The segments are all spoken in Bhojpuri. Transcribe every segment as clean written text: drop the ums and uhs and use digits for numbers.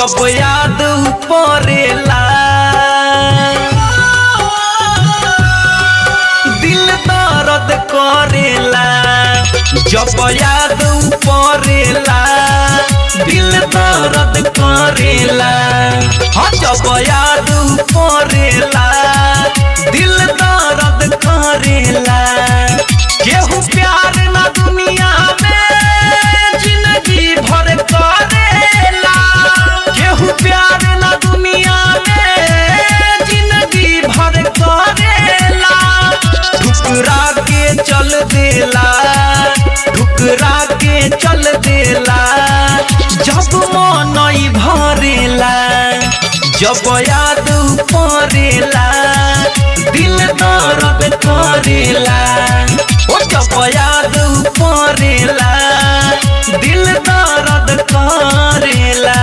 जब याद पड़ेला दिल दर्द करेला। जब याद पड़ेला दिल दर्द करेला। हाँ जब याद पड़ेला दिल दर्द करेला। केहू प्यार ना दुनिया में जिंदगी भर करेला। केहू प्यार ना दुनिया में जिंदगी भर करेला। ठुकरा के चल देला, ठुकरा के चल देला। जब मन भरेला जब याद पड़ेला दिल दर्द करेला। ओ जब याद पड़ेला दिल दर्द करेला।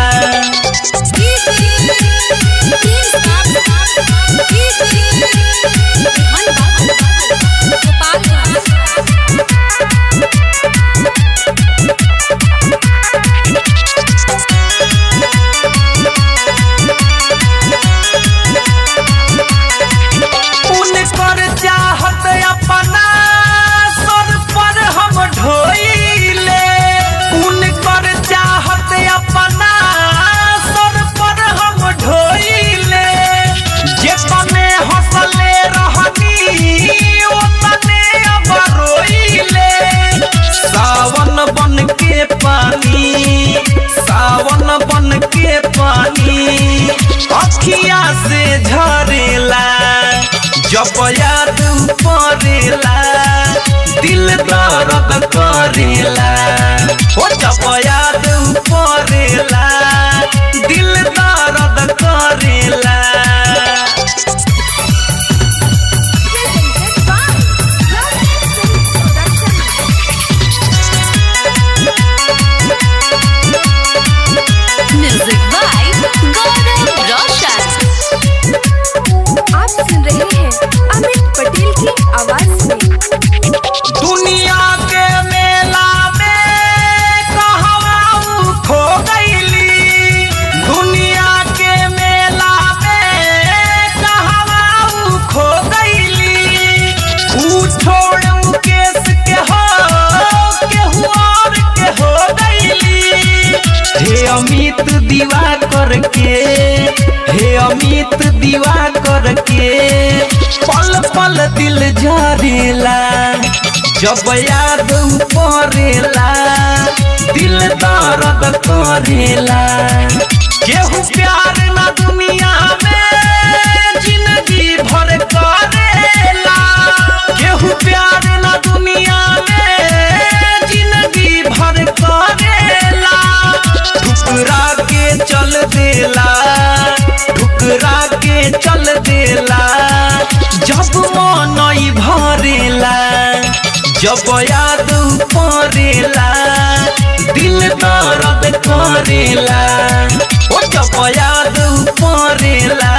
उनकर चाहत अपना सर पर हम ढोइले। उनकर चाहत अपना सर पर हम ढोइले। जितने हंसले रहनी उतने अब रोइले। सावन बन के पानी, सावन बन के पानी अखिया से झरेला। जब याद पड़ेला दिल दर्द करेला। ओ जब याद पड़ेला दिल दर्द करेला। म्यूजिक बाय गौरव रोशन। आप सुन रहे हैं अमित पटेल की आवाज में। दुनिया के मेला में कहवा खो गईली। दुनिया के मेला में कहवा खो गईली। ऊ छोड़ मुकेश के हो केहू और के हो गईली। हे अमित दीवा करके, हे अमित दीवा करके पल पल दिल झरेला। जब याद पड़ेला दिल दर्द करेला। केहू प्यार ना दुनिया में जिंदगी भर करेला। केहू प्यार ना दुनिया में जिंदगी भर करेला। ठुकरा के चल देला, ठुकरा के चल देला। जब मन भरेला जब याद पड़ेला दिल दर्द करेला। ओ जब याद पड़ेला